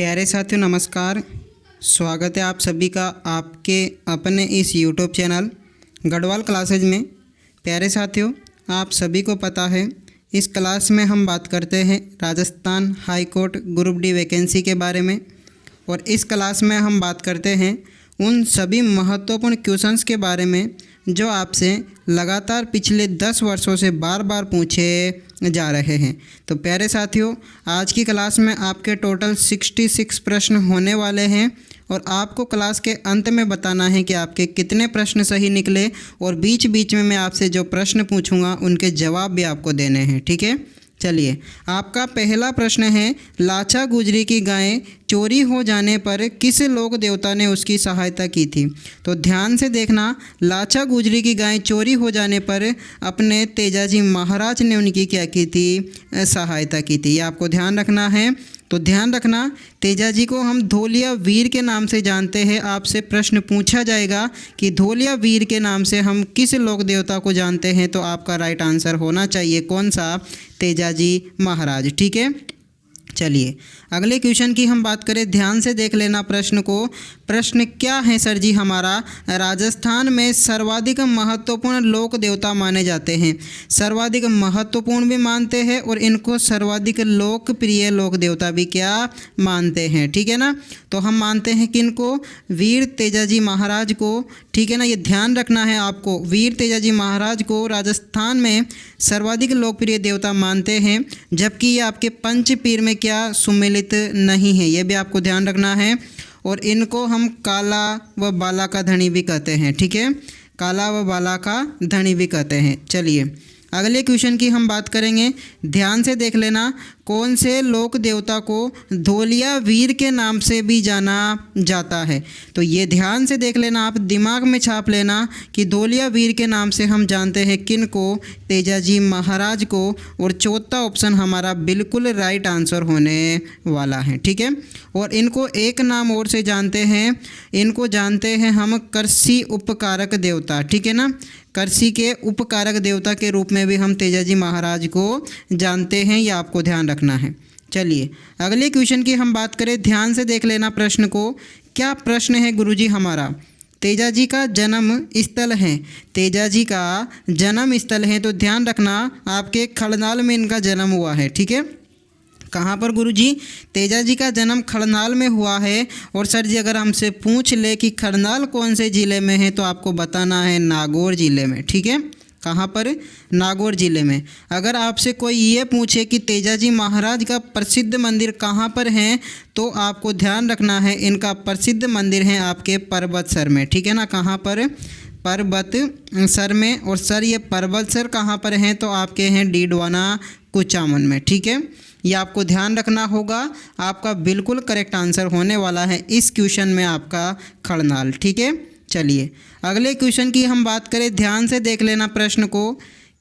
प्यारे साथियों नमस्कार। स्वागत है आप सभी का आपके अपने इस यूट्यूब चैनल गढ़वाल क्लासेज में। प्यारे साथियों, आप सभी को पता है इस क्लास में हम बात करते हैं Rajasthan high court group D vacancy के बारे में। और इस क्लास में हम बात करते हैं उन सभी महत्वपूर्ण क्वेश्चंस के बारे में जो आपसे लगातार पिछले 10 वर्षों से बार बार पूछे जा रहे हैं। तो प्यारे साथियों, आज की क्लास में आपके टोटल 66 प्रश्न होने वाले हैं और आपको क्लास के अंत में बताना है कि आपके कितने प्रश्न सही निकले और बीच बीच में मैं आपसे जो प्रश्न पूछूंगा उनके जवाब भी आपको देने हैं। ठीक है, चलिए आपका पहला प्रश्न है, लाचा गुजरी की गायें चोरी हो जाने पर किस लोक देवता ने उसकी सहायता की थी। तो ध्यान से देखना, लाचा गुजरी की गायें चोरी हो जाने पर अपने तेजाजी महाराज ने उनकी क्या की थी, सहायता की थी। ये आपको ध्यान रखना है। तो ध्यान रखना, तेजाजी को हम धोलिया वीर के नाम से जानते हैं। आपसे प्रश्न पूछा जाएगा कि धोलिया वीर के नाम से हम किस लोक देवता को जानते हैं, तो आपका राइट आंसर होना चाहिए कौन सा, तेजाजी महाराज। ठीक है, चलिए अगले क्वेश्चन की हम बात करें। ध्यान से देख लेना प्रश्न को। प्रश्न क्या है सर जी हमारा, राजस्थान में सर्वाधिक महत्वपूर्ण लोक देवता माने जाते हैं। सर्वाधिक महत्वपूर्ण भी मानते हैं और इनको सर्वाधिक लोकप्रिय लोक देवता भी क्या मानते हैं। ठीक है ना, तो हम मानते हैं किनको, वीर तेजाजी महाराज को। ठीक है ना, ये ध्यान रखना है आपको, वीर तेजाजी महाराज को राजस्थान में सर्वाधिक लोकप्रिय देवता मानते हैं, जबकि ये आपके पंचपीर में क्या सुमेलित नहीं है, ये भी आपको ध्यान रखना है। और इनको हम काला व बाला का धनी भी कहते हैं। ठीक है, काला व बाला का धनी भी कहते हैं। चलिए अगले क्वेश्चन की हम बात करेंगे। ध्यान से देख लेना, कौन से लोक देवता को धोलिया वीर के नाम से भी जाना जाता है। तो ये ध्यान से देख लेना, आप दिमाग में छाप लेना कि धोलिया वीर के नाम से हम जानते हैं किन को, तेजाजी महाराज को। और चौथा ऑप्शन हमारा बिल्कुल राइट आंसर होने वाला है। ठीक है, और इनको एक नाम और से जानते हैं, इनको जानते हैं हम कृषि उपकारक देवता। ठीक है ना, कृषि के उपकारक देवता के रूप में भी हम तेजाजी महाराज को जानते हैं, ये आपको ध्यान रखना है। चलिए अगले क्वेश्चन की हम बात करें। ध्यान से देख लेना प्रश्न को। क्या प्रश्न है गुरुजी हमारा, तेजाजी का जन्म स्थल है, तेजाजी का जन्म स्थल है। तो ध्यान रखना, आपके खड़नाल में इनका जन्म हुआ है। ठीक है, कहाँ पर गुरुजी, तेजाजी का जन्म खड़नाल में हुआ है। और सर जी अगर हमसे पूछ ले कि खड़नाल कौन से ज़िले में है, तो आपको बताना है नागौर ज़िले में। ठीक है, कहाँ पर, नागौर ज़िले में। अगर आपसे कोई ये पूछे कि तेजाजी महाराज का प्रसिद्ध मंदिर कहाँ पर है, तो आपको ध्यान रखना है इनका प्रसिद्ध मंदिर है आपके पर्वतसर में। ठीक है ना, कहाँ पर, पर्वतसर में। और सर ये पर्वतसर कहाँ पर हैं, तो आपके हैं डीडवाना कुचामन में। ठीक है, ये आपको ध्यान रखना होगा। आपका बिल्कुल करेक्ट आंसर होने वाला है इस क्वेश्चन में आपका खड़नाल। ठीक है, चलिए अगले क्वेश्चन की हम बात करें। ध्यान से देख लेना प्रश्न को।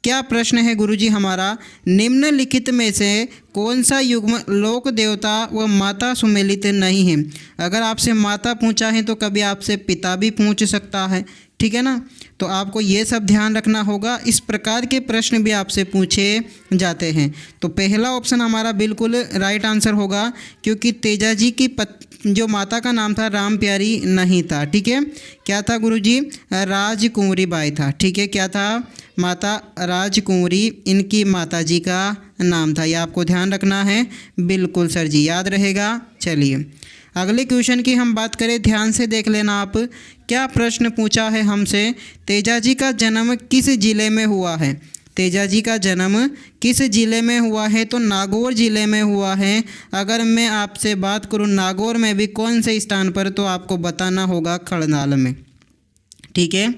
क्या प्रश्न है गुरुजी हमारा, निम्नलिखित में से कौन सा युग्म लोक देवता व माता सुमेलित नहीं है। अगर आपसे माता पूछा है तो कभी आपसे पिता भी पूछ सकता है। ठीक है ना, तो आपको ये सब ध्यान रखना होगा। इस प्रकार के प्रश्न भी आपसे पूछे जाते हैं। तो पहला ऑप्शन हमारा बिल्कुल राइट आंसर होगा, क्योंकि तेजाजी की जो माता का नाम था राम प्यारी नहीं था। ठीक है, क्या था गुरुजी, राजकुंवरी बाई था। ठीक है, क्या था, माता राजकुंवरी इनकी माताजी का नाम था। यह आपको ध्यान रखना है, बिल्कुल सर जी याद रहेगा। चलिए अगले क्वेश्चन की हम बात करें। ध्यान से देख लेना आप, क्या प्रश्न पूछा है हमसे, तेजाजी का जन्म किस जिले में हुआ है। तेजाजी का जन्म किस ज़िले में हुआ है, तो नागौर ज़िले में हुआ है। अगर मैं आपसे बात करूं नागौर में भी कौन से स्थान पर, तो आपको बताना होगा खड़नाल में। ठीक है,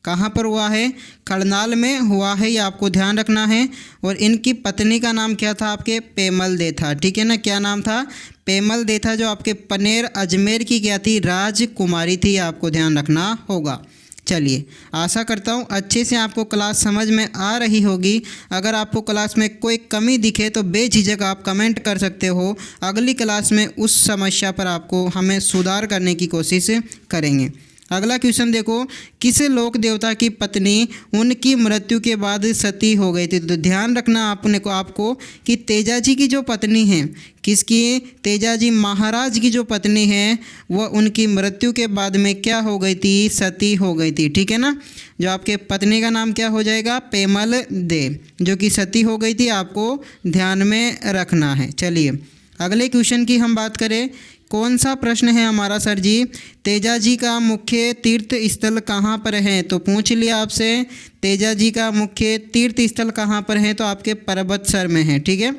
कहाँ पर हुआ है, खड़नाल में हुआ है, ये आपको ध्यान रखना है। और इनकी पत्नी का नाम क्या था, आपके पेमल दे था। ठीक है ना, क्या नाम था, पेमल दे था, जो आपके पनेर अजमेर की क्या थी, राजकुमारी थी। आपको ध्यान रखना होगा। चलिए आशा करता हूँ अच्छे से आपको क्लास समझ में आ रही होगी। अगर आपको क्लास में कोई कमी दिखे तो बेझिझक आप कमेंट कर सकते हो। अगली क्लास में उस समस्या पर आपको हमें सुधार करने की कोशिश करेंगे। अगला क्वेश्चन देखो, किस लोक देवता की पत्नी उनकी मृत्यु के बाद सती हो गई थी? तो ध्यान रखना आपको कि तेजाजी की जो पत्नी है, किसकी? तेजाजी महाराज की जो पत्नी है वह उनकी मृत्यु के बाद में क्या हो गई थी? सती हो गई थी। ठीक है ना। जो आपके पत्नी का नाम क्या हो जाएगा? पेमल दे, जो कि सती हो गई थी, आपको ध्यान में रखना है। चलिए अगले क्वेश्चन की हम बात करें, कौन सा प्रश्न है हमारा सर जी? तेजाजी का मुख्य तीर्थ स्थल कहाँ पर है? तो पूछ लिया आपसे, तेजाजी का मुख्य तीर्थ स्थल कहाँ पर है? तो आपके पर्वतसर में है। ठीक है,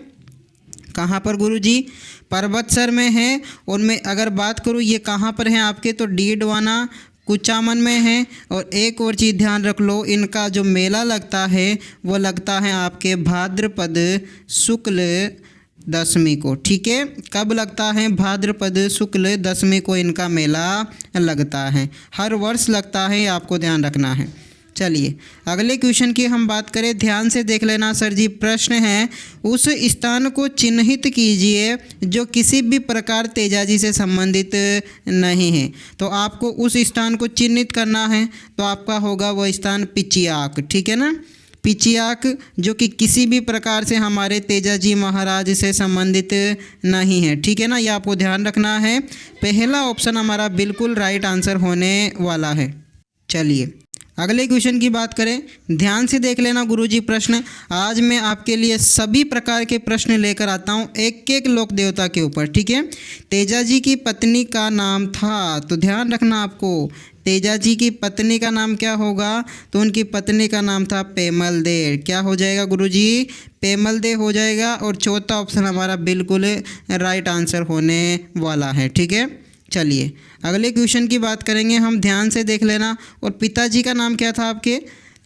कहाँ पर गुरुजी? पर्वतसर में है। और मैं अगर बात करूँ ये कहाँ पर है आपके, तो डीडवाना कुचामन में है। और एक और चीज़ ध्यान रख लो, इनका जो मेला लगता है वो लगता है आपके भाद्रपद शुक्ल दशमी को। ठीक है, कब लगता है? भाद्रपद शुक्ल दशमी को इनका मेला लगता है, हर वर्ष लगता है, आपको ध्यान रखना है। चलिए अगले क्वेश्चन की हम बात करें, ध्यान से देख लेना सर जी। प्रश्न है, उस स्थान को चिन्हित कीजिए जो किसी भी प्रकार तेजाजी से संबंधित नहीं है। तो आपको उस स्थान को चिन्हित करना है, तो आपका होगा वो स्थान पिचियाक। ठीक है ना, पिचियाक, जो कि किसी भी प्रकार से हमारे तेजाजी महाराज से संबंधित नहीं है। ठीक है ना, ये आपको ध्यान रखना है। पहला ऑप्शन हमारा बिल्कुल राइट आंसर होने वाला है। चलिए अगले क्वेश्चन की बात करें, ध्यान से देख लेना गुरुजी प्रश्न। आज मैं आपके लिए सभी प्रकार के प्रश्न लेकर आता हूँ, एक एक लोक देवता के ऊपर। ठीक है, तेजाजी की पत्नी का नाम था, तो ध्यान रखना आपको, तेजाजी की पत्नी का नाम क्या होगा? तो उनकी पत्नी का नाम था पेमल दे। क्या हो जाएगा गुरुजी? पेमल दे हो जाएगा। और चौथा ऑप्शन हमारा बिल्कुल राइट आंसर होने वाला है। ठीक है, चलिए अगले क्वेश्चन की बात करेंगे हम, ध्यान से देख लेना। और पिताजी का नाम क्या था आपके?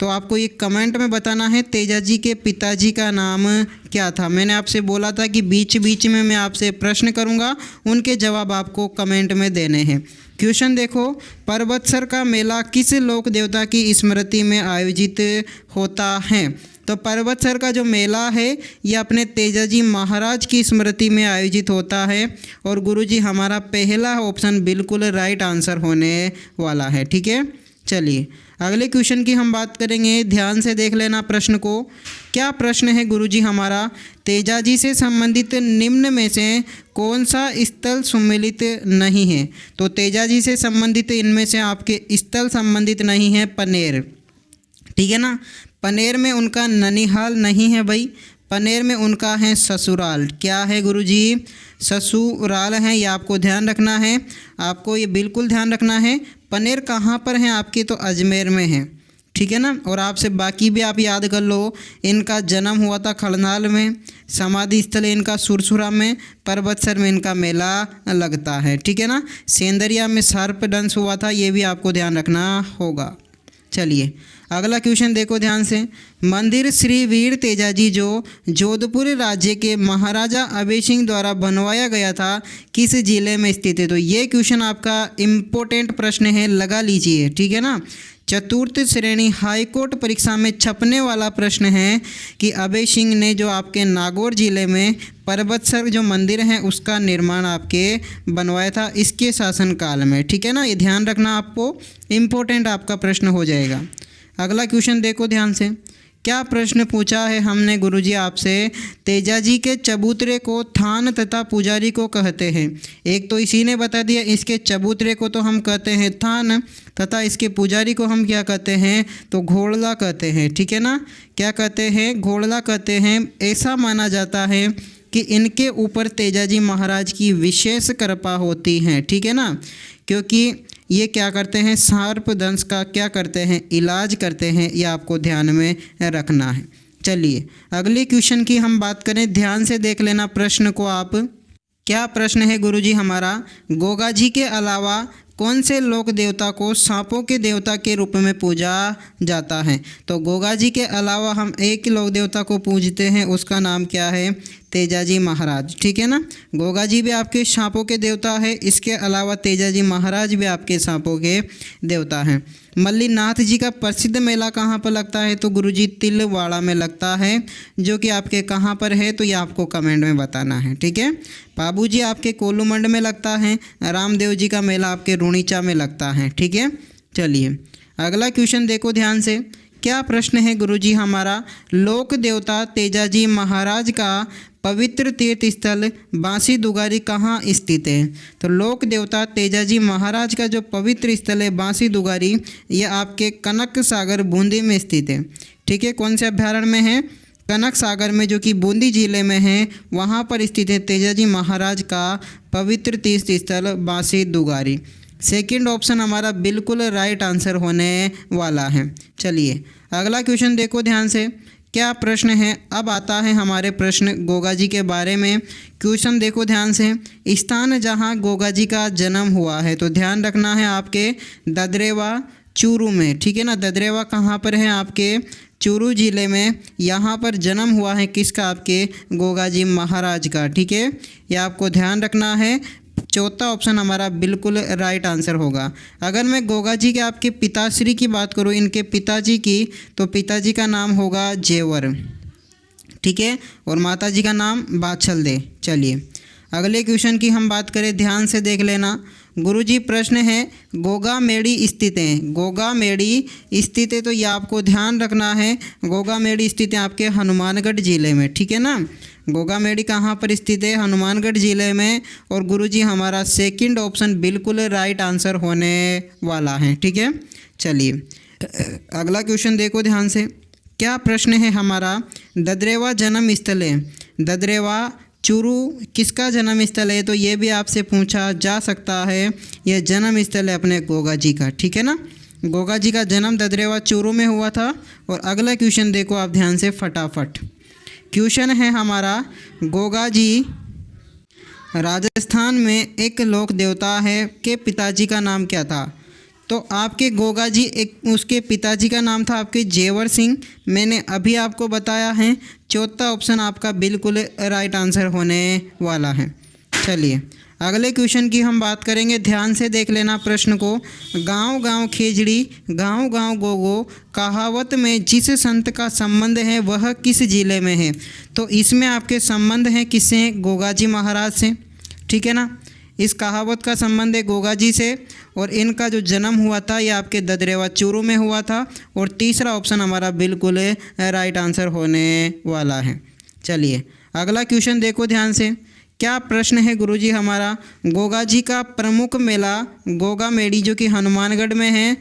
तो आपको ये कमेंट में बताना है तेजाजी के पिताजी का नाम क्या था। मैंने आपसे बोला था कि बीच बीच में मैं आपसे प्रश्न करूंगा, उनके जवाब आपको कमेंट में देने हैं। क्वेश्चन देखो, पर्वतसर का मेला किस लोक देवता की स्मृति में आयोजित होता है? तो पर्वतसर का जो मेला है ये अपने तेजाजी महाराज की स्मृति में आयोजित होता है। और गुरुजी हमारा पहला ऑप्शन बिल्कुल राइट आंसर होने वाला है। ठीक है, चलिए अगले क्वेश्चन की हम बात करेंगे, ध्यान से देख लेना प्रश्न को। क्या प्रश्न है गुरुजी हमारा? तेजाजी से संबंधित निम्न में से कौन सा स्थल सम्मिलित नहीं है? तो तेजाजी से संबंधित इनमें से आपके स्थल संबंधित नहीं है पनेर। ठीक है ना, पनेर में उनका ननिहाल नहीं है भाई, पनेर में उनका है ससुराल। क्या है गुरुजी? ससुराल है, ये आपको ध्यान रखना है, आपको ये बिल्कुल ध्यान रखना है। पनेर कहाँ पर है आपकी? तो अजमेर में है। ठीक है ना, और आपसे बाकी भी आप याद कर लो, इनका जन्म हुआ था खड़नाल में, समाधि स्थल इनका सुरसुरा में, पर्वतसर में इनका मेला लगता है। ठीक है ना, सेंदरिया में सर्प दंश हुआ था, ये भी आपको ध्यान रखना होगा। चलिए अगला क्वेश्चन देखो ध्यान से, मंदिर श्री वीर तेजाजी जो जोधपुर राज्य के महाराजा अभय सिंह द्वारा बनवाया गया था किस जिले में स्थित है? तो ये क्वेश्चन आपका इम्पोर्टेंट प्रश्न है, लगा लीजिए। ठीक है ना, चतुर्थ श्रेणी हाईकोर्ट परीक्षा में छपने वाला प्रश्न है कि अभय सिंह ने जो आपके नागौर जिले में पर्वतसर जो मंदिर है उसका निर्माण आपके बनवाया था इसके शासनकाल में। ठीक है ना, ये ध्यान रखना, आपको इम्पोर्टेंट आपका प्रश्न हो जाएगा। अगला क्वेश्चन देखो ध्यान से, क्या प्रश्न पूछा है हमने गुरुजी आपसे? तेजाजी के चबूतरे को थान तथा पुजारी को कहते हैं। एक तो इसी ने बता दिया, इसके चबूतरे को तो हम कहते हैं थान, तथा इसके पुजारी को हम क्या कहते हैं? तो घोड़ला कहते हैं। ठीक है ना, क्या कहते हैं? घोड़ला कहते हैं। ऐसा माना जाता है कि इनके ऊपर तेजाजी महाराज की विशेष कृपा होती है। ठीक है ना, क्योंकि ये क्या करते हैं? सर्प दंश का क्या करते हैं? इलाज करते हैं, ये आपको ध्यान में रखना है। चलिए अगले क्वेश्चन की हम बात करें, ध्यान से देख लेना प्रश्न को आप। क्या प्रश्न है गुरुजी हमारा? गोगा जी के अलावा कौन से लोक देवता को सांपों के देवता के रूप में पूजा जाता है? तो गोगा जी के अलावा हम एक लोक देवता को पूजते हैं, उसका नाम क्या है? तेजाजी महाराज। ठीक है ना, गोगा जी भी आपके सांपों के देवता है, इसके अलावा तेजाजी महाराज भी आपके सांपों के देवता हैं। मल्लीनाथ जी का प्रसिद्ध मेला कहाँ पर लगता है? तो गुरुजी तिलवाड़ा में लगता है, जो कि आपके कहाँ पर है? तो ये आपको कमेंट में बताना है। ठीक है, पाबू जी आपके कोलूमंड में लगता है, रामदेव जी का मेला आपके रुणीचा में लगता है। ठीक है, चलिए अगला क्वेश्चन देखो ध्यान से। क्या प्रश्न है गुरुजी हमारा? लोक देवता तेजाजी महाराज का पवित्र तीर्थ स्थल बांसी दुगारी कहाँ स्थित है? तो लोक देवता तेजाजी महाराज का जो पवित्र स्थल है बांसी दुगारी, ये आपके कनक सागर बूंदी में स्थित है। ठीक है, कौन से अभ्यारण्य में है? कनक सागर में, जो कि बूंदी जिले में है, वहाँ पर स्थित है तेजाजी महाराज का पवित्र तीर्थ स्थल बांसी दुगारी। सेकंड ऑप्शन हमारा बिल्कुल राइट आंसर होने वाला है। चलिए अगला क्वेश्चन देखो ध्यान से। क्या प्रश्न है? अब आता है हमारे प्रश्न गोगा जी के बारे में। क्वेश्चन देखो ध्यान से। स्थान जहां गोगा जी का जन्म हुआ है, तो ध्यान रखना है आपके ददरेवा चूरू में। ठीक है ना, ददरेवा कहाँ पर है? आपके चूरू जिले में। यहाँ पर जन्म हुआ है किसका? आपके गोगा जी महाराज का। ठीक है, यह आपको ध्यान रखना है। चौथा ऑप्शन हमारा बिल्कुल राइट आंसर होगा। अगर मैं गोगा जी के आपके पिताश्री की बात करूँ, इनके पिताजी की, तो पिताजी का नाम होगा जेवर। ठीक है, और माताजी का नाम बाछल दे। चलिए अगले क्वेश्चन की हम बात करें, ध्यान से देख लेना। गुरुजी प्रश्न है गोगा मेड़ी स्थित है। गोगा मेड़ी स्थित है, तो ये आपको ध्यान रखना है। गोगा मेड़ी स्थित है आपके हनुमानगढ़ जिले में। ठीक है ना, गोगा मेड़ी कहाँ पर स्थित है? हनुमानगढ़ जिले में। और गुरुजी हमारा सेकंड ऑप्शन बिल्कुल राइट आंसर होने वाला है। ठीक है, चलिए अगला क्वेश्चन देखो ध्यान से। क्या प्रश्न है हमारा? ददरेवा जन्म स्थल है। ददरेवा चूरू किसका जन्म स्थल है? तो ये भी आपसे पूछा जा सकता है। यह जन्म स्थल है अपने गोगा जी का। ठीक है ना, गोगा जी का जन्म ददरेवा चूरू में हुआ था। और अगला क्वेश्चन देखो आप ध्यान से फटाफट। क्वेश्चन है हमारा, गोगा जी राजस्थान में एक लोक देवता है के पिताजी का नाम क्या था? तो आपके गोगा जी उसके पिताजी का नाम था आपके जेवर सिंह। मैंने अभी आपको बताया है। चौथा ऑप्शन आपका बिल्कुल राइट आंसर होने वाला है। चलिए अगले क्वेश्चन की हम बात करेंगे, ध्यान से देख लेना प्रश्न को। गांव गांव खेजड़ी गांव गांव गोगो कहावत में जिस संत का संबंध है वह किस जिले में है? तो इसमें आपके संबंध हैं किससे? गोगा जी महाराज से। ठीक है ना, इस कहावत का संबंध है गोगा जी से। और इनका जो जन्म हुआ था ये आपके ददरेवा चूरू में हुआ था। और तीसरा ऑप्शन हमारा बिल्कुल राइट आंसर होने वाला है। चलिए अगला क्वेश्चन देखो ध्यान से। क्या प्रश्न है गुरुजी हमारा? गोगा जी का प्रमुख मेला गोगा मेड़ी, जो कि हनुमानगढ़ में है,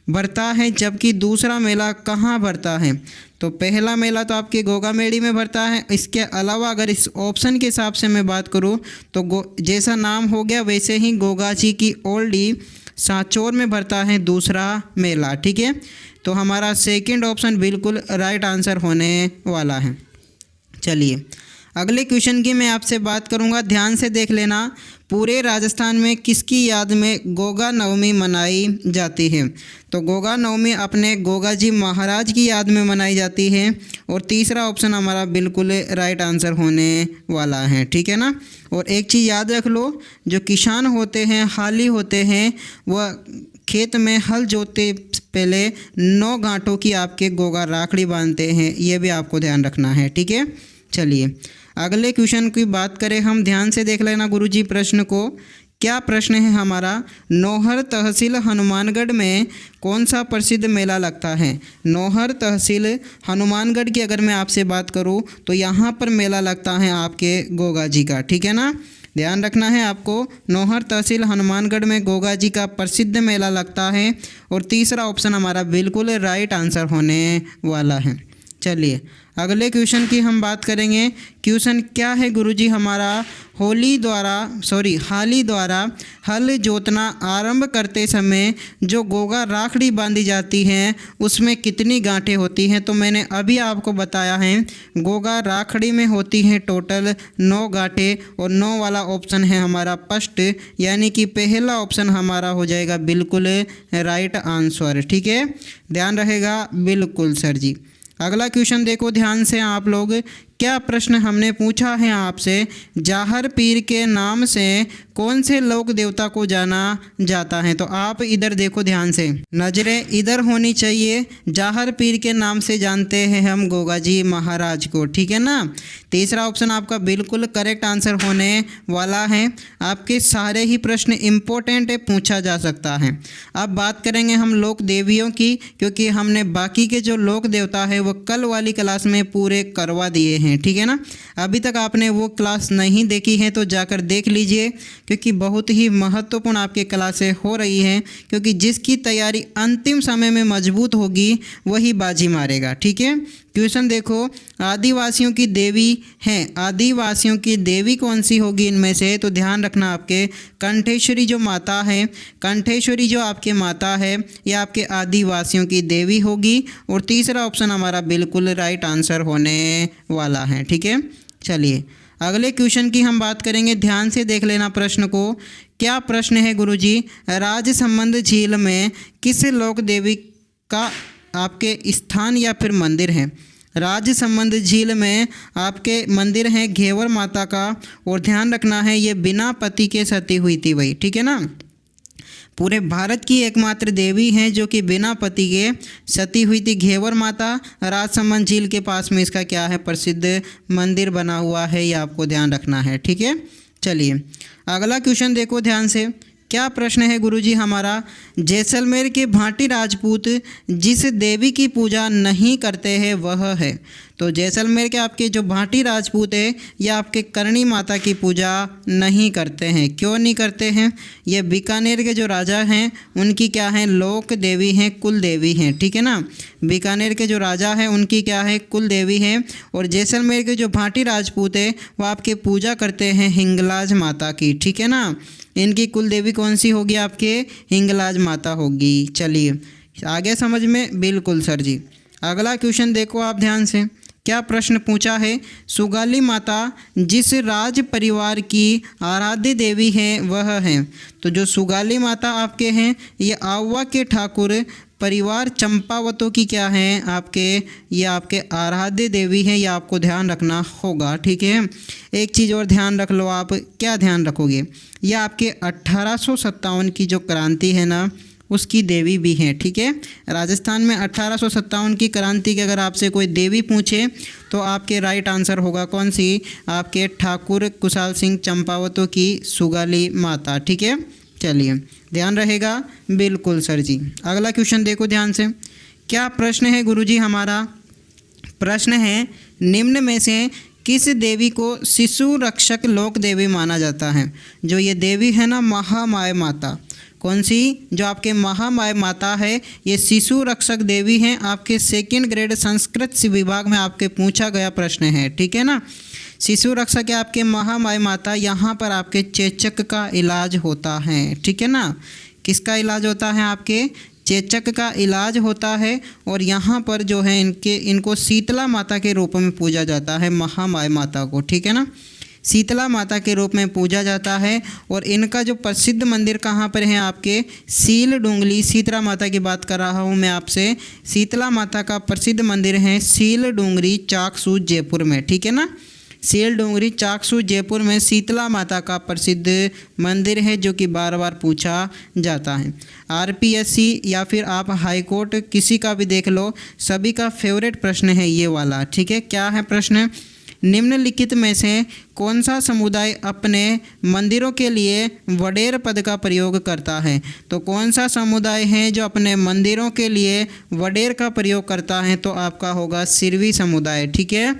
भरता है, जबकि दूसरा मेला कहाँ भरता है? तो पहला मेला तो आपके गोगा मेड़ी में भरता है। इसके अलावा अगर इस ऑप्शन के हिसाब से मैं बात करूँ तो जैसा नाम हो गया वैसे ही गोगा जी की ओल्डी सांचौर में भरता है दूसरा मेला। ठीक है, तो हमारा सेकंड ऑप्शन बिल्कुल राइट आंसर होने वाला है। चलिए अगले क्वेश्चन की मैं आपसे बात करूंगा, ध्यान से देख लेना। पूरे राजस्थान में किसकी याद में गोगा नवमी मनाई जाती है? तो गोगा नवमी अपने गोगा जी महाराज की याद में मनाई जाती है। और तीसरा ऑप्शन हमारा बिल्कुल राइट आंसर होने वाला है। ठीक है ना, और एक चीज़ याद रख लो, जो किसान होते हैं, हाली होते हैं, वह खेत में हल जोतते पहले 9 गांठों की आपके गोगा राखड़ी बांधते हैं। ये भी आपको ध्यान रखना है। ठीक है, चलिए अगले क्वेश्चन की बात करें हम, ध्यान से देख लेना गुरुजी प्रश्न को। क्या प्रश्न है हमारा? नौहर तहसील हनुमानगढ़ में कौन सा प्रसिद्ध मेला लगता है? नौहर तहसील हनुमानगढ़ की अगर मैं आपसे बात करूं तो यहाँ पर मेला लगता है आपके गोगा जी का। ठीक है ना, ध्यान रखना है आपको। नौहर तहसील हनुमानगढ़ में गोगा जी का प्रसिद्ध मेला लगता है। और तीसरा ऑप्शन हमारा बिल्कुल राइट आंसर होने वाला है। चलिए अगले क्वेश्चन की हम बात करेंगे। क्वेश्चन क्या है गुरुजी हमारा? हाली द्वारा हल जोतना आरंभ करते समय जो गोगा राखड़ी बांधी जाती हैं उसमें कितनी गांठें होती हैं? तो मैंने अभी आपको बताया है, गोगा राखड़ी में होती हैं टोटल 9 गांठें। और 9 वाला ऑप्शन है हमारा फर्स्ट, यानी कि पहला ऑप्शन हमारा हो जाएगा बिल्कुल राइट आंसर। ठीक है, ध्यान रहेगा बिल्कुल सर जी। अगला क्वेश्चन देखो ध्यान से आप लोग। क्या प्रश्न हमने पूछा है आपसे, जाहर पीर के नाम से कौन से लोक देवता को जाना जाता है। तो आप इधर देखो ध्यान से, नजरें इधर होनी चाहिए। जाहर पीर के नाम से जानते हैं हम गोगा जी महाराज को, ठीक है ना। तीसरा ऑप्शन आपका बिल्कुल करेक्ट आंसर होने वाला है। आपके सारे ही प्रश्न इम्पोर्टेंट है, पूछा जा सकता है। अब बात करेंगे हम लोक देवियों की, क्योंकि हमने बाकी के जो लोक देवता है वो कल वाली क्लास में पूरे करवा दिए हैं, ठीक है ना। अभी तक आपने वो क्लास नहीं देखी है तो जाकर देख लीजिए, क्योंकि बहुत ही महत्वपूर्ण आपकी क्लासें हो रही हैं। क्योंकि जिसकी तैयारी अंतिम समय में मजबूत होगी वही बाजी मारेगा, ठीक है। क्वेश्चन देखो, आदिवासियों की देवी है, आदिवासियों की देवी कौन सी होगी इनमें से। तो ध्यान रखना, आपके कंठेश्वरी जो माता है, कंठेश्वरी जो आपके माता है ये आपके आदिवासियों की देवी होगी। और तीसरा ऑप्शन हमारा बिल्कुल राइट आंसर होने वाला है, ठीक है। चलिए अगले क्वेश्चन की हम बात करेंगे, ध्यान से देख लेना प्रश्न को। क्या प्रश्न है गुरुजी, राजसमंद झील में किस लोक देवी का आपके स्थान या फिर मंदिर है। राजसमंद झील में आपके मंदिर हैं घेवर माता का, और ध्यान रखना है ये बिना पति के सती हुई थी वही, ठीक है ना। पूरे भारत की एकमात्र देवी हैं जो कि बिना पति के सती हुई थी, घेवर माता। राजसमंद झील के पास में इसका क्या है, प्रसिद्ध मंदिर बना हुआ है, ये आपको ध्यान रखना है, ठीक है। चलिए अगला क्वेश्चन देखो ध्यान से। क्या प्रश्न है गुरुजी हमारा, जैसलमेर के भाटी राजपूत जिस देवी की पूजा नहीं करते हैं वह है। तो जैसलमेर के आपके जो भाटी राजपूत है ये आपके करणी माता की पूजा नहीं करते हैं। क्यों नहीं करते हैं, ये बीकानेर के जो राजा हैं उनकी क्या है, लोक देवी हैं, कुल देवी हैं, ठीक है ना। बीकानेर के जो राजा हैं उनकी क्या है, कुल देवी हैं। और जैसलमेर के जो भाटी राजपूत है वो आपके पूजा करते हैं हिंगलाज माता की, ठीक है ना। इनकी कुल देवी कौन सी होगी, आपके हिंगलाज माता होगी। चलिए आगे समझ में, बिल्कुल सर जी। अगला क्वेश्चन देखो आप ध्यान से, क्या प्रश्न पूछा है, सुगाली माता जिस राज परिवार की आराध्य देवी है वह है। तो जो सुगाली माता आपके हैं ये आवा के ठाकुर परिवार चंपावतों की क्या है, आपके ये आपके आराध्य देवी हैं, ये आपको ध्यान रखना होगा, ठीक है। एक चीज़ और ध्यान रख लो आप, क्या ध्यान रखोगे, ये आपके 1857 की जो क्रांति है ना उसकी देवी भी हैं, ठीक है। राजस्थान में 1857 की क्रांति की अगर आपसे कोई देवी पूछे तो आपके राइट आंसर होगा कौन सी, आपके ठाकुर कुशाल सिंह चंपावतों की सुगाली माता, ठीक है। चलिए ध्यान रहेगा, बिल्कुल सर जी। अगला क्वेश्चन देखो ध्यान से, क्या प्रश्न है गुरुजी हमारा, प्रश्न है निम्न में से किस देवी को शिशु रक्षक लोक देवी माना जाता है। जो ये देवी है ना महामाया माता, कौन सी, जो आपके महामाया माता है ये शिशु रक्षक देवी हैं। आपके सेकंड ग्रेड संस्कृत विभाग में आपके पूछा गया प्रश्न है, ठीक है ना। शिशु रक्षक है आपके महामाया माता, यहाँ पर आपके चेचक का इलाज होता है, ठीक है ना। किसका इलाज होता है, आपके चेचक का इलाज होता है। और यहाँ पर जो है इनको शीतला माता के रूप में पूजा जाता है, महामाया माता को, ठीक है ना। शीतला माता के रूप में पूजा जाता है। और इनका जो प्रसिद्ध मंदिर कहाँ पर है, आपके सील डूंगली, शीतला माता की बात कर रहा हूँ मैं आपसे। शीतला माता का प्रसिद्ध मंदिर है सील डूंगरी चाकसू जयपुर में, ठीक है ना। सील डूंगरी चाकसू जयपुर में शीतला माता का प्रसिद्ध मंदिर है जो कि बार बार पूछा जाता है। आरपीएससी या फिर आप हाई कोर्ट किसी का भी देख लो, सभी का फेवरेट प्रश्न है ये वाला, ठीक है। क्या है प्रश्न, निम्नलिखित में से कौन सा समुदाय अपने मंदिरों के लिए वडेर पद का प्रयोग करता है। तो कौन सा समुदाय है जो अपने मंदिरों के लिए वडेर का प्रयोग करता है, तो आपका होगा सिरवी समुदाय, ठीक है।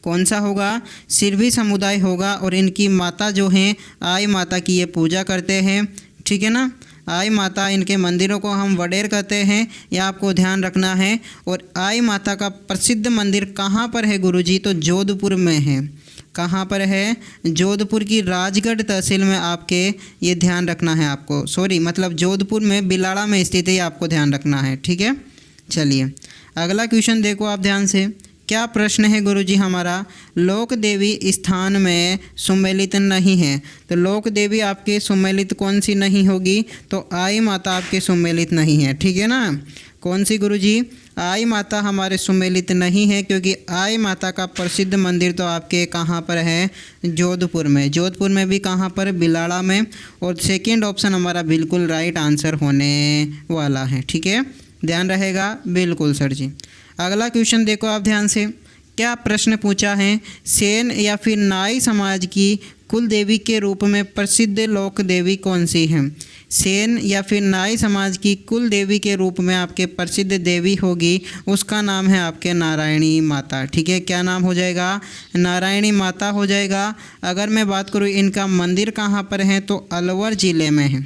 कौन सा होगा, सिरवी समुदाय होगा। और इनकी माता जो हैं आई माता की ये पूजा करते हैं, ठीक है ना। आई माता, इनके मंदिरों को हम वडेर कहते हैं, यह आपको ध्यान रखना है। और आई माता का प्रसिद्ध मंदिर कहाँ पर है गुरुजी, तो जोधपुर में है। कहाँ पर है, जोधपुर की राजगढ़ तहसील में आपके ये ध्यान रखना है आपको, सॉरी मतलब जोधपुर में बिलाड़ा में स्थित है, ये आपको ध्यान रखना है, ठीक है। चलिए अगला क्वेश्चन देखो आप ध्यान से, क्या प्रश्न है गुरुजी हमारा, लोक देवी स्थान में सुमेलित नहीं है। तो लोक देवी आपके सुमेलित कौन सी नहीं होगी, तो आई माता आपके सुमेलित नहीं है, ठीक है ना। कौन सी गुरुजी, आई माता हमारे सुमेलित नहीं है, क्योंकि आई माता का प्रसिद्ध मंदिर तो आपके कहाँ पर है, जोधपुर में। जोधपुर में भी कहाँ पर, बिलाड़ा में। और सेकंड ऑप्शन हमारा बिल्कुल राइट आंसर होने वाला है। ठीक है, ध्यान रहेगा, बिल्कुल सर जी। अगला क्वेश्चन देखो आप ध्यान से, क्या प्रश्न पूछा है, सेन या फिर नाई समाज की कुल देवी के रूप में प्रसिद्ध लोक देवी कौन सी है। सेन या फिर नाई समाज की कुल देवी के रूप में आपके प्रसिद्ध देवी होगी, उसका नाम है आपके नारायणी माता। ठीक है, क्या नाम हो जाएगा, नारायणी माता हो जाएगा। अगर मैं बात करूँ इनका मंदिर कहाँ पर है, तो अलवर ज़िले में है।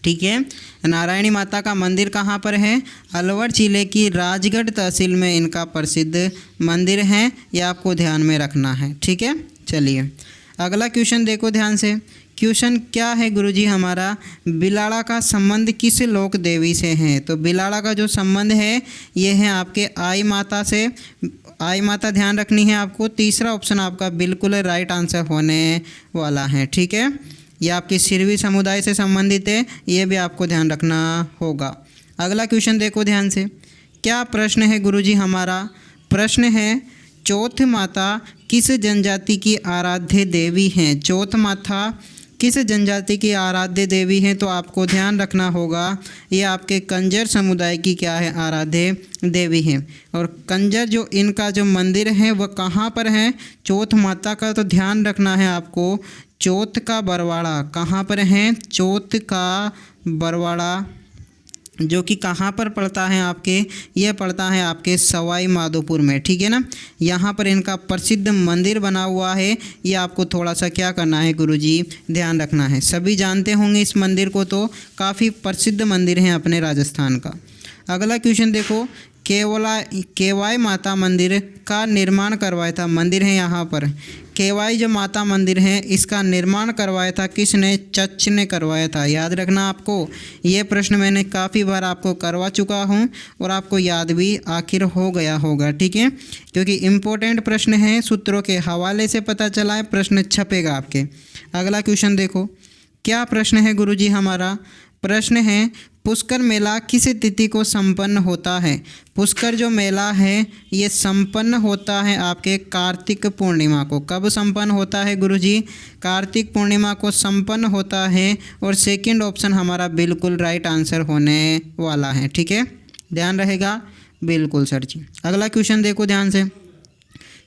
ठीक है, नारायणी माता का मंदिर कहाँ पर है, अलवर ज़िले की राजगढ़ तहसील में इनका प्रसिद्ध मंदिर है, ये आपको ध्यान में रखना है। ठीक है, चलिए अगला क्वेश्चन देखो ध्यान से। क्वेश्चन क्या है गुरुजी हमारा, बिलाड़ा का संबंध किस लोक देवी से है। तो बिलाड़ा का जो संबंध है ये है आपके आई माता से। आई माता ध्यान रखनी है आपको। तीसरा ऑप्शन आपका बिल्कुल राइट आंसर होने वाला है। ठीक है, ये आपके सिरवी समुदाय से संबंधित है, ये भी आपको ध्यान रखना होगा। अगला क्वेश्चन देखो ध्यान से, क्या प्रश्न है गुरुजी हमारा, प्रश्न है चौथ माता किस जनजाति की आराध्य देवी हैं। चौथ माता किस जनजाति की आराध्य देवी हैं, तो आपको ध्यान रखना होगा ये आपके कंजर समुदाय की क्या है, आराध्य देवी हैं। और कंजर जो इनका जो मंदिर है वह कहाँ पर है, चौथ माता का, तो ध्यान रखना है आपको चौथ का बरवाड़ा कहाँ पर है, चौथ का बरवाड़ा जो कि कहाँ पर पड़ता है आपके, यह पड़ता है आपके सवाई माधोपुर में। ठीक है ना, यहाँ पर इनका प्रसिद्ध मंदिर बना हुआ है, ये आपको थोड़ा सा क्या करना है गुरुजी, ध्यान रखना है। सभी जानते होंगे इस मंदिर को, तो काफ़ी प्रसिद्ध मंदिर है अपने राजस्थान का। अगला क्वेश्चन देखो, केवाई माता मंदिर का निर्माण करवाया था, मंदिर है यहाँ पर केवाई जो माता मंदिर है इसका निर्माण करवाया था किसने, चच ने करवाया था। याद रखना आपको, ये प्रश्न मैंने काफ़ी बार आपको करवा चुका हूँ और आपको याद भी आखिर हो गया होगा। ठीक है, क्योंकि इम्पोर्टेंट प्रश्न है, सूत्रों के हवाले से पता चला है, प्रश्न छपेगा आपके। अगला क्वेश्चन देखो, क्या प्रश्न है गुरुजी हमारा, प्रश्न है पुष्कर मेला किस तिथि को संपन्न होता है। पुष्कर जो मेला है ये संपन्न होता है आपके कार्तिक पूर्णिमा को। कब संपन्न होता है गुरुजी, कार्तिक पूर्णिमा को संपन्न होता है। और सेकंड ऑप्शन हमारा बिल्कुल राइट आंसर होने वाला है। ठीक है, ध्यान रहेगा, बिल्कुल सर जी। अगला क्वेश्चन देखो ध्यान से,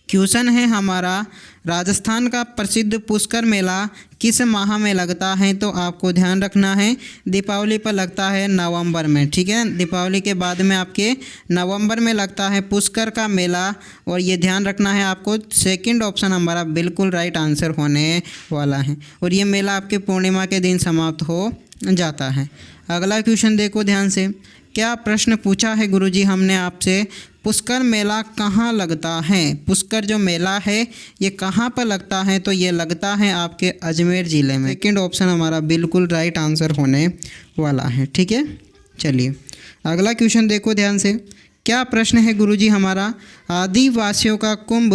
क्वेश्चन है हमारा राजस्थान का प्रसिद्ध पुष्कर मेला किस माह में लगता है। तो आपको ध्यान रखना है दीपावली पर लगता है नवंबर में। ठीक है, दीपावली के बाद में आपके नवंबर में लगता है पुष्कर का मेला। और ये ध्यान रखना है आपको, सेकंड ऑप्शन हमारा बिल्कुल राइट आंसर होने वाला है। और ये मेला आपके पूर्णिमा के दिन समाप्त हो जाता है। अगला क्वेश्चन देखो ध्यान से, क्या प्रश्न पूछा है गुरुजी हमने आपसे, पुष्कर मेला कहाँ लगता है। पुष्कर जो मेला है ये कहाँ पर लगता है, तो ये लगता है आपके अजमेर ज़िले में। सेकंड ऑप्शन हमारा बिल्कुल राइट आंसर होने वाला है। ठीक है, चलिए अगला क्वेश्चन देखो ध्यान से, क्या प्रश्न है गुरुजी हमारा, आदिवासियों का कुंभ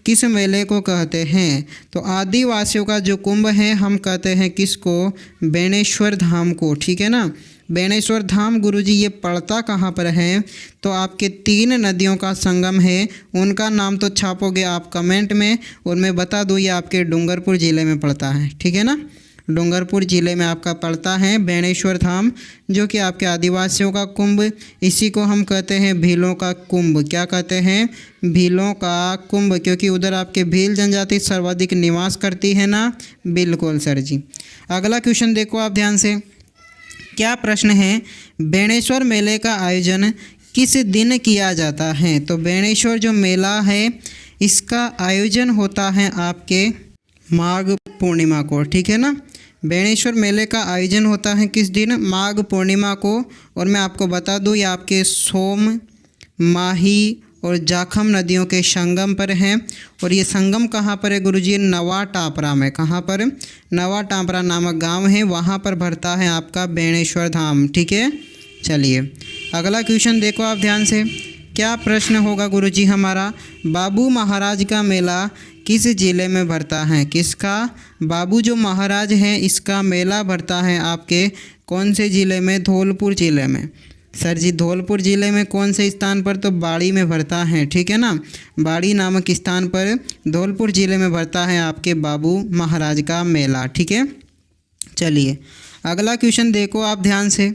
किस मेले को कहते हैं। तो आदिवासियों का जो कुंभ है हम कहते हैं किसको, बेणेश्वर धाम को। ठीक है ना, बेणेश्वर धाम गुरुजी ये पड़ता कहाँ पर है, तो आपके 3 नदियों का संगम है, उनका नाम तो छापोगे आप कमेंट में। और मैं बता दूँ ये आपके डूंगरपुर ज़िले में पड़ता है। ठीक है ना, डूंगरपुर ज़िले में आपका पड़ता है बेणेश्वर धाम, जो कि आपके आदिवासियों का कुंभ, इसी को हम कहते हैं भीलों का कुंभ। क्या कहते हैं, भीलों का कुंभ, क्योंकि उधर आपके भील जनजाति सर्वाधिक निवास करती है ना। बिल्कुल सर जी। अगला क्वेश्चन देखो आप ध्यान से, क्या प्रश्न है, बेणेश्वर मेले का आयोजन किस दिन किया जाता है। तो बेणेश्वर जो मेला है इसका आयोजन होता है आपके माघ पूर्णिमा को। ठीक है ना, बेणेश्वर मेले का आयोजन होता है किस दिन, माघ पूर्णिमा को। और मैं आपको बता दूँ ये आपके सोम, माही और जाखम नदियों के संगम पर है। और ये संगम कहाँ पर है गुरुजी, नवा टापरा में। कहाँ पर, नवा टापरा नामक गांव है, वहाँ पर भरता है आपका बेणेश्वर धाम। ठीक है, चलिए अगला क्वेश्चन देखो आप ध्यान से, क्या प्रश्न होगा गुरुजी हमारा, बाबू महाराज का मेला किस ज़िले में भरता है। किसका, बाबू जो महाराज हैं इसका मेला भरता है आपके कौन से ज़िले में, धौलपुर ज़िले में। सर जी धौलपुर ज़िले में कौन से स्थान पर? तो बाड़ी में भरता है, ठीक है ना। बाड़ी नामक स्थान पर धौलपुर ज़िले में भरता है आपके बाबू महाराज का मेला, ठीक है। चलिए अगला क्वेश्चन देखो आप ध्यान से।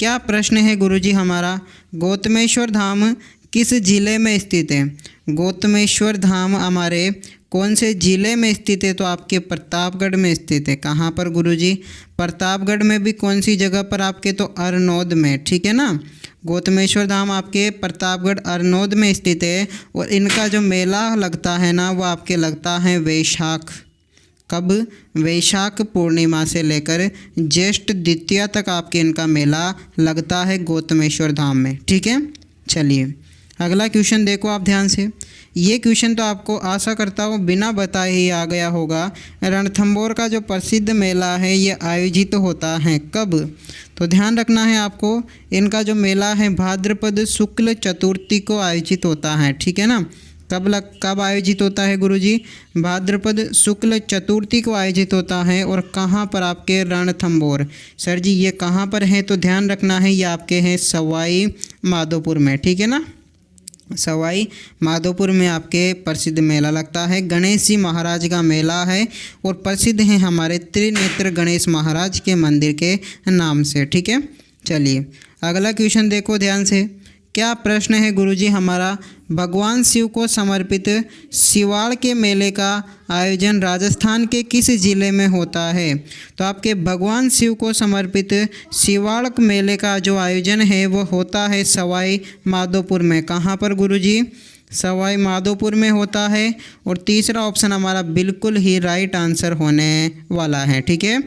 क्या प्रश्न है गुरुजी हमारा? गौतमेश्वर धाम किस जिले में स्थित है? गौतमेश्वर धाम हमारे कौन से ज़िले में स्थित है? तो आपके प्रतापगढ़ में स्थित है। कहाँ पर गुरुजी? प्रतापगढ़ में भी कौन सी जगह पर आपके? तो अरनोद में, ठीक है ना। गौतमेश्वर धाम आपके प्रतापगढ़ अरनोद में स्थित है और इनका जो मेला लगता है ना वो आपके लगता है वैशाख। कब? वैशाख पूर्णिमा से लेकर ज्येष्ठ द्वितीया तक आपके इनका मेला लगता है गौतमेश्वर धाम में, ठीक है। चलिए अगला क्वेश्चन देखो आप ध्यान से। ये क्वेश्चन तो आपको आशा करता हूँ बिना बताए ही आ गया होगा। रणथंभौर का जो प्रसिद्ध मेला है ये आयोजित होता है कब? तो ध्यान रखना है आपको, इनका जो मेला है भाद्रपद शुक्ल चतुर्थी को आयोजित होता है, ठीक है ना। कब आयोजित होता है गुरुजी? भाद्रपद शुक्ल चतुर्थी को आयोजित होता है। और कहाँ पर? आपके रणथंभौर। सर जी ये कहाँ पर है? तो ध्यान रखना है ये आपके हैं सवाई माधोपुर में, ठीक है ना। सवाई माधोपुर में आपके प्रसिद्ध मेला लगता है। गणेश जी महाराज का मेला है और प्रसिद्ध है हमारे त्रिनेत्र गणेश महाराज के मंदिर के नाम से, ठीक है। चलिए अगला क्वेश्चन देखो ध्यान से। क्या प्रश्न है गुरुजी हमारा? भगवान शिव को समर्पित शिवाड़ के मेले का आयोजन राजस्थान के किस जिले में होता है? तो आपके भगवान शिव को समर्पित शिवाड़ मेले का जो आयोजन है वो होता है सवाई माधोपुर में। कहाँ पर गुरुजी? सवाई माधोपुर में होता है। और तीसरा ऑप्शन हमारा बिल्कुल ही राइट आंसर होने वाला है, ठीक है।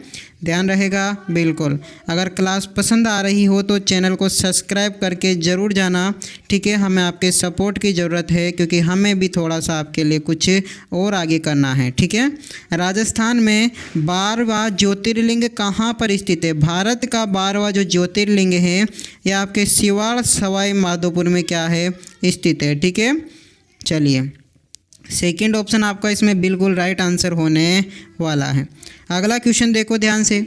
ध्यान रहेगा बिल्कुल। अगर क्लास पसंद आ रही हो तो चैनल को सब्सक्राइब करके ज़रूर जाना, ठीक है। हमें आपके सपोर्ट की ज़रूरत है क्योंकि हमें भी थोड़ा सा आपके लिए कुछ और आगे करना है, ठीक है। राजस्थान में 12वां ज्योतिर्लिंग कहाँ पर स्थित है? भारत का 12वां जो ज्योतिर्लिंग है ये आपके शिवाड़ सवाई माधोपुर में क्या है? स्थित है, ठीक है। चलिए सेकंड ऑप्शन आपका इसमें बिल्कुल राइट आंसर होने वाला है। अगला क्वेश्चन देखो ध्यान से।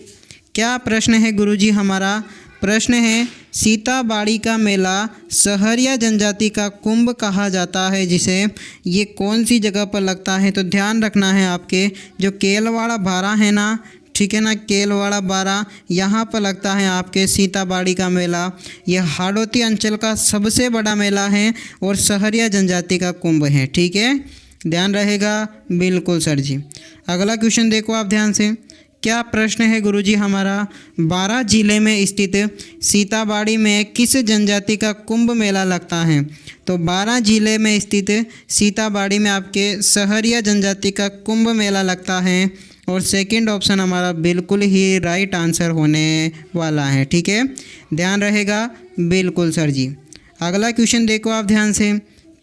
क्या प्रश्न है गुरुजी हमारा? प्रश्न है सीताबाड़ी का मेला सहरिया जनजाति का कुंभ कहा जाता है जिसे ये कौन सी जगह पर लगता है? तो ध्यान रखना है आपके जो केलवाड़ा बारा है ना, ठीक है ना, केलवाड़ा बारा यहाँ पर लगता है आपके सीताबाड़ी का मेला। यह हाड़ौती अंचल का सबसे बड़ा मेला है और सहरिया जनजाति का कुंभ है, ठीक है। ध्यान रहेगा बिल्कुल सर जी। अगला क्वेश्चन देखो आप ध्यान से। क्या प्रश्न है गुरुजी हमारा? 12 जिले में स्थित सीताबाड़ी में किस जनजाति का कुंभ मेला लगता है? तो 12 जिले में स्थित सीताबाड़ी में आपके सहरिया जनजाति का कुंभ मेला लगता है और सेकंड ऑप्शन हमारा बिल्कुल ही राइट आंसर होने वाला है, ठीक है। ध्यान रहेगा बिल्कुल सर जी। अगला क्वेश्चन देखो आप ध्यान से।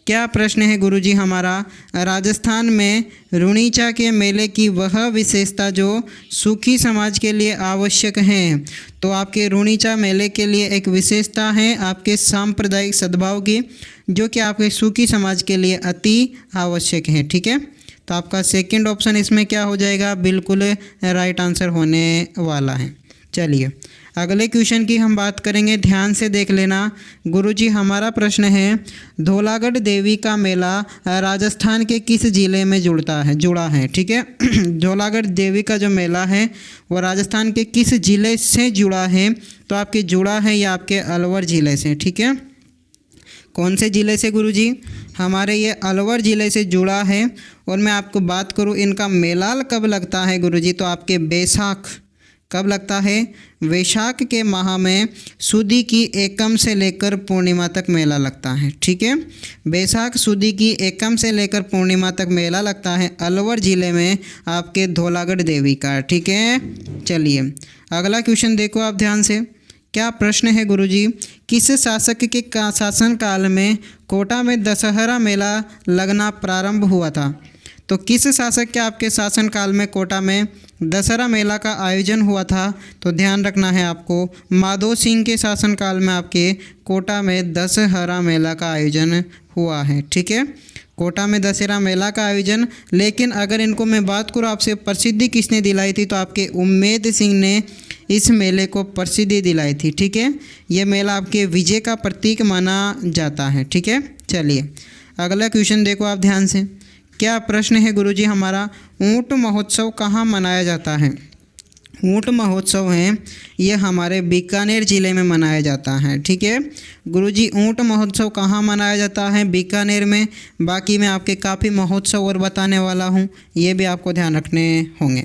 क्या प्रश्न है गुरुजी हमारा? राजस्थान में रुणीचा के मेले की वह विशेषता जो सुखी समाज के लिए आवश्यक है? तो आपके रुणीचा मेले के लिए एक विशेषता है आपके सांप्रदायिक सद्भाव की, जो कि आपके सुखी समाज के लिए अति आवश्यक है, ठीक है। तो आपका सेकंड ऑप्शन इसमें क्या हो जाएगा? बिल्कुल राइट आंसर होने वाला है। चलिए अगले क्वेश्चन की हम बात करेंगे, ध्यान से देख लेना। गुरुजी हमारा प्रश्न है धौलागढ़ देवी का मेला राजस्थान के किस जिले में जुड़ा है, ठीक है। धौलागढ़ देवी का जो मेला है वो राजस्थान के किस जिले से जुड़ा है? तो आपके जुड़ा है या आपके अलवर ज़िले से, ठीक है। कौन से ज़िले से गुरुजी? हमारे ये अलवर ज़िले से जुड़ा है। और मैं आपको बात करूँ इनका मेला कब लगता है गुरुजी? तो आपके बैसाख। कब लगता है? वैशाख के माह में सुदी की एकम से लेकर पूर्णिमा तक मेला लगता है, ठीक है। बैसाख सुदी की एकम से लेकर पूर्णिमा तक मेला लगता है अलवर ज़िले में आपके धौलागढ़ देवी का, ठीक है। चलिए अगला क्वेश्चन देखो आप ध्यान से। क्या प्रश्न है गुरुजी? किस शासक के शासन काल में कोटा में दशहरा मेला लगना प्रारंभ हुआ था? तो किस शासक के आपके शासनकाल में कोटा में दशहरा मेला का आयोजन हुआ था? तो ध्यान रखना है आपको, माधो सिंह के शासनकाल में आपके कोटा में दशहरा मेला का आयोजन हुआ है, ठीक है। कोटा में दशहरा मेला का आयोजन। लेकिन अगर इनको मैं बात करूँ आपसे प्रसिद्धि किसने दिलाई थी? तो आपके उम्मेद सिंह ने इस मेले को प्रसिद्धि दिलाई थी। ठीक है, ये मेला आपके विजय का प्रतीक माना जाता है। ठीक है, चलिए अगला क्वेश्चन देखो आप ध्यान से। क्या प्रश्न है गुरुजी हमारा, ऊंट महोत्सव कहाँ मनाया जाता है? ऊंट महोत्सव है ये हमारे बीकानेर ज़िले में मनाया जाता है। ठीक है गुरुजी, ऊंट महोत्सव कहाँ मनाया जाता है? बीकानेर में। बाकी मैं आपके काफ़ी महोत्सव और बताने वाला हूँ, ये भी आपको ध्यान रखने होंगे।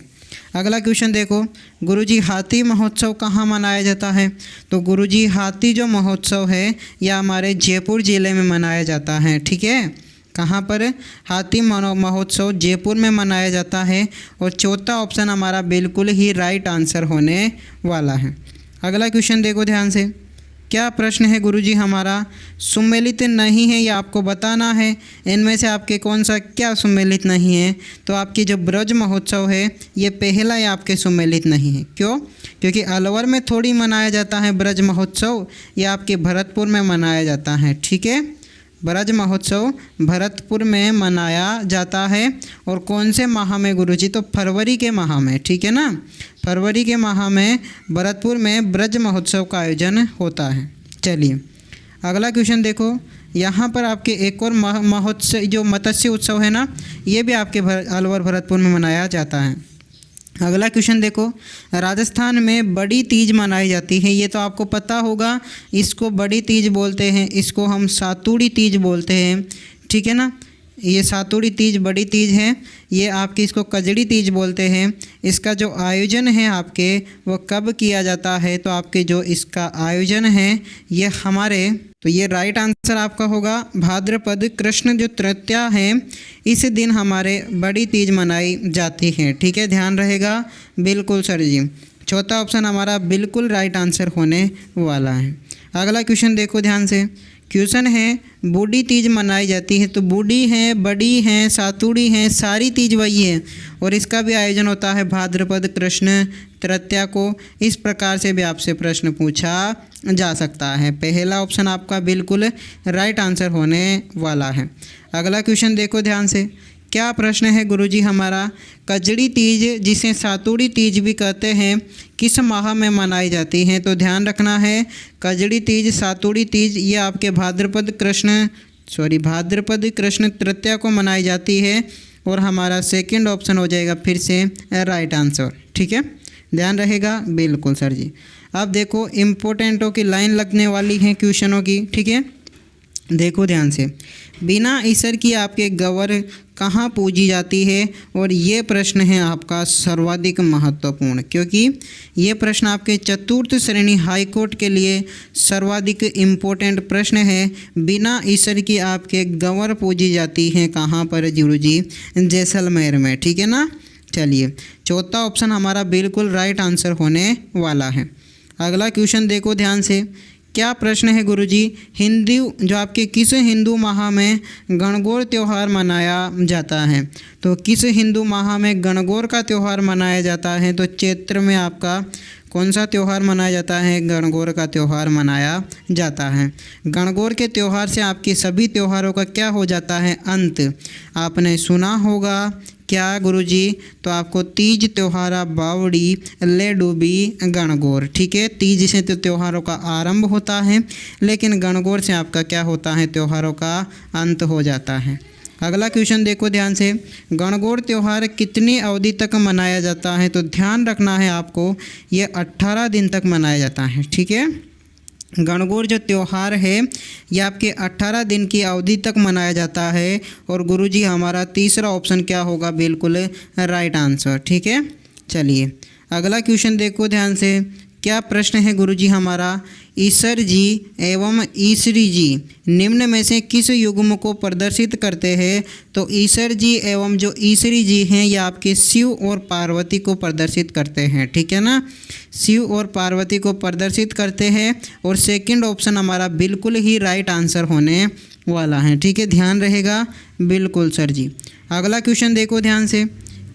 अगला क्वेश्चन देखो गुरुजी, हाथी महोत्सव कहाँ मनाया जाता है? तो गुरुजी हाथी जो महोत्सव है यह हमारे जयपुर ज़िले में मनाया जाता है। ठीक है, कहाँ पर? हाथी महोत्सव जयपुर में मनाया जाता है। और चौथा ऑप्शन हमारा बिल्कुल ही राइट आंसर होने वाला है। अगला क्वेश्चन देखो ध्यान से। क्या प्रश्न है गुरुजी हमारा, सुमेलित नहीं है, यह आपको बताना है। इनमें से आपके कौन सा क्या सुमेलित नहीं है? तो आपकी जो ब्रज महोत्सव है ये पहला ही आपके सुमेलित नहीं है। क्यों? क्योंकि अलवर में थोड़ी मनाया जाता है ब्रज महोत्सव, यह आपके भरतपुर में मनाया जाता है। ठीक है, ब्रज महोत्सव भरतपुर में मनाया जाता है। और कौन से माह में गुरुजी? तो फरवरी के माह में। ठीक है ना, फरवरी के माह में भरतपुर में ब्रज महोत्सव का आयोजन होता है। चलिए अगला क्वेश्चन देखो। यहाँ पर आपके एक और महोत्सव जो मत्स्य उत्सव है ना, ये भी आपके अलवर भरतपुर में मनाया जाता है। अगला क्वेश्चन देखो, राजस्थान में बड़ी तीज मनाई जाती है, ये तो आपको पता होगा। इसको बड़ी तीज बोलते हैं, इसको हम सातुड़ी तीज बोलते हैं। ठीक है ना, ये सातुड़ी तीज बड़ी तीज है। ये आपकी इसको कजड़ी तीज बोलते हैं। इसका जो आयोजन है आपके वो कब किया जाता है? तो आपके जो इसका आयोजन है ये हमारे, तो ये राइट आंसर आपका होगा भाद्रपद कृष्ण जो तृतीया है इस दिन हमारे बड़ी तीज मनाई जाती है। ठीक है, ध्यान रहेगा। बिल्कुल सर जी, चौथा ऑप्शन हमारा बिल्कुल राइट आंसर होने वाला है। अगला क्वेश्चन देखो ध्यान से। क्वेश्चन है बूढ़ी तीज मनाई जाती है, तो बूढ़ी है, बड़ी है, सातुड़ी है, सारी तीज वही है। और इसका भी आयोजन होता है भाद्रपद कृष्ण तृतीया को। इस प्रकार से भी आपसे प्रश्न पूछा जा सकता है। पहला ऑप्शन आपका बिल्कुल राइट आंसर होने वाला है। अगला क्वेश्चन देखो ध्यान से। क्या प्रश्न है गुरुजी हमारा, कजड़ी तीज जिसे सातुड़ी तीज भी कहते हैं किस माह में मनाई जाती है? तो ध्यान रखना है, कजड़ी तीज सातुड़ी तीज ये आपके भाद्रपद कृष्ण तृतीया को मनाई जाती है। और हमारा सेकंड ऑप्शन हो जाएगा फिर से राइट आंसर। ठीक है, ध्यान रहेगा। बिल्कुल सर जी। अब देखो इम्पोर्टेंटों की लाइन लगने वाली है क्वेश्चनों की। ठीक है, देखो ध्यान से। बिना ईश्वर की आपके गौर कहाँ पूजी जाती है? और ये प्रश्न है आपका सर्वाधिक महत्वपूर्ण, क्योंकि ये प्रश्न आपके चतुर्थ श्रेणी हाई कोर्ट के लिए सर्वाधिक इम्पोर्टेंट प्रश्न है। बिना ईश्वर की आपके गौर पूजी जाती है कहाँ पर गुरुजी? जैसलमेर में। ठीक है ना, चलिए चौथा ऑप्शन हमारा बिल्कुल राइट आंसर होने वाला है। अगला क्वेश्चन देखो ध्यान से। क्या प्रश्न है गुरुजी, हिंदू जो आपके किस हिंदू माह में गणगौर त्यौहार मनाया जाता है? तो किस हिंदू माह में गणगौर का त्यौहार मनाया जाता है? तो चैत्र में आपका कौन सा त्यौहार मनाया जाता है? गणगौर का त्यौहार मनाया जाता है। गणगौर के त्यौहार से आपके सभी त्योहारों का क्या हो जाता है? अंत। आपने सुना होगा क्या गुरुजी? तो आपको तीज त्योहारा बावड़ी ले डूबी गणगौर। ठीक है, तीज से तो त्योहारों का आरंभ होता है, लेकिन गणगौर से आपका क्या होता है? त्योहारों का अंत हो जाता है। अगला क्वेश्चन देखो ध्यान से। गणगौर त्यौहार कितनी अवधि तक मनाया जाता है? तो ध्यान रखना है आपको, ये 18 दिन तक मनाया जाता है। ठीक है, गणगौर जो त्यौहार है ये आपके 18 दिन की अवधि तक मनाया जाता है। और गुरुजी हमारा तीसरा ऑप्शन क्या होगा? बिल्कुल राइट आंसर। ठीक है, चलिए अगला क्वेश्चन देखो ध्यान से। क्या प्रश्न है गुरुजी हमारा, ईसर जी एवं ईसरी जी निम्न में से किस युग्म को प्रदर्शित करते हैं? तो ईसर जी एवं जो ईसरी जी हैं ये आपके शिव और पार्वती को प्रदर्शित करते हैं। ठीक है ना, शिव और पार्वती को प्रदर्शित करते हैं। और सेकंड ऑप्शन हमारा बिल्कुल ही राइट आंसर होने वाला है। ठीक है, ध्यान रहेगा। बिल्कुल सर जी। अगला क्वेश्चन देखो ध्यान से।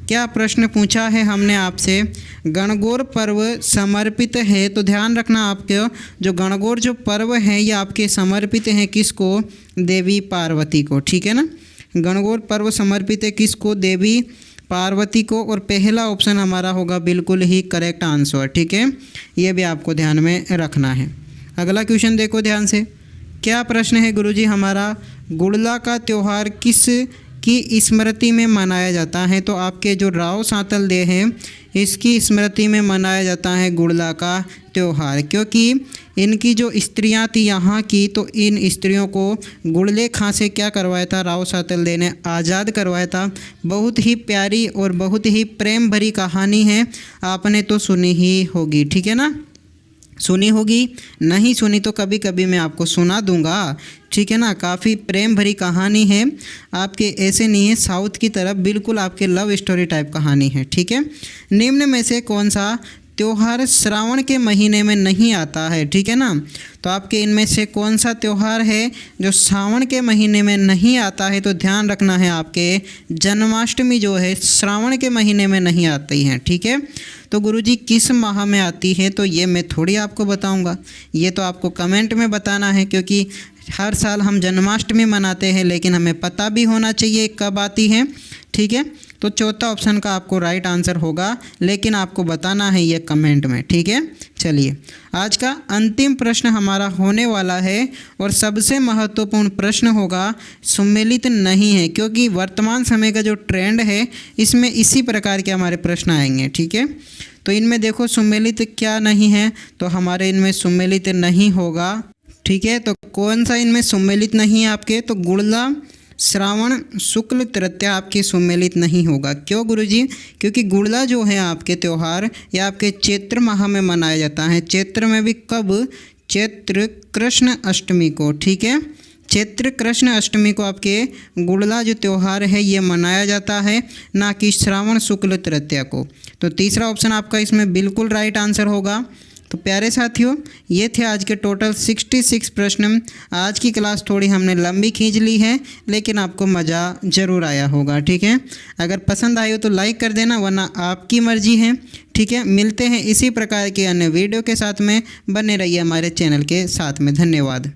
क्या प्रश्न पूछा है हमने आपसे, गणगौर पर्व समर्पित है? तो ध्यान रखना आपके जो गणगौर जो पर्व है ये आपके समर्पित हैं किसको? देवी पार्वती को। ठीक है ना, गणगौर पर्व समर्पित है किसको? देवी पार्वती को, और पहला ऑप्शन हमारा होगा बिल्कुल ही करेक्ट आंसर। ठीक है, ये भी आपको ध्यान में रखना है। अगला क्वेश्चन देखो ध्यान से। क्या प्रश्न है गुरुजी हमारा, गुड़ला का त्यौहार किस की स्मृति में मनाया जाता है? तो आपके जो राव सातल दे हैं इसकी स्मृति में मनाया जाता है गुड़ला का त्यौहार, क्योंकि इनकी जो स्त्रियां थी यहाँ की, तो इन स्त्रियों को गुड़ले खां से क्या करवाया था? राव सातल दे ने आज़ाद करवाया था। बहुत ही प्यारी और बहुत ही प्रेम भरी कहानी है, आपने तो सुनी ही होगी। ठीक है ना, सुनी होगी, नहीं सुनी तो कभी कभी मैं आपको सुना दूंगा। ठीक है ना, काफ़ी प्रेम भरी कहानी है, आपके ऐसे नहीं है साउथ की तरफ, बिल्कुल आपके लव स्टोरी टाइप कहानी है। ठीक है, निम्न में से कौन सा त्यौहार श्रावण के महीने में नहीं आता है? ठीक है ना, तो आपके इनमें से कौन सा त्यौहार है जो श्रावण के महीने में नहीं आता है? तो ध्यान रखना है, आपके जन्माष्टमी जो है श्रावण के महीने में नहीं आती हैं। ठीक है, तो गुरुजी किस माह में आती है? तो ये मैं थोड़ी आपको बताऊंगा, ये तो आपको कमेंट में बताना है, क्योंकि हर साल हम जन्माष्टमी मनाते हैं, लेकिन हमें पता भी होना चाहिए कब आती है। ठीक है, तो चौथा ऑप्शन का आपको राइट आंसर होगा, लेकिन आपको बताना है ये कमेंट में। ठीक है, चलिए आज का अंतिम प्रश्न हमारा होने वाला है, और सबसे महत्वपूर्ण प्रश्न होगा, सम्मिलित नहीं है, क्योंकि वर्तमान समय का जो ट्रेंड है इसमें इसी प्रकार के हमारे प्रश्न आएंगे। ठीक है, तो इनमें देखो सम्मिलित क्या नहीं है, तो हमारे इनमें सम्मिलित नहीं होगा। ठीक है, तो कौन सा इनमें सम्मिलित नहीं है आपके? तो गुड़ला श्रावण शुक्ल तृतीया आपके सम्मिलित नहीं होगा। क्यों गुरुजी? क्योंकि गुड़ला जो है आपके त्यौहार या आपके चैत्र माह में मनाया जाता है। चैत्र में भी कब? चैत्र कृष्ण अष्टमी को। ठीक है, चैत्र कृष्ण अष्टमी को आपके गुड़ला जो त्यौहार है ये मनाया जाता है, ना कि श्रावण शुक्ल तृतीया को। तो तीसरा ऑप्शन आपका इसमें बिल्कुल राइट आंसर होगा। तो प्यारे साथियों, ये थे आज के टोटल 66 प्रश्न। आज की क्लास थोड़ी हमने लंबी खींच ली है, लेकिन आपको मज़ा ज़रूर आया होगा। ठीक है, अगर पसंद आई हो तो लाइक कर देना, वरना आपकी मर्जी है। ठीक है, मिलते हैं इसी प्रकार के अन्य वीडियो के साथ में, बने रहिए हमारे चैनल के साथ में। धन्यवाद।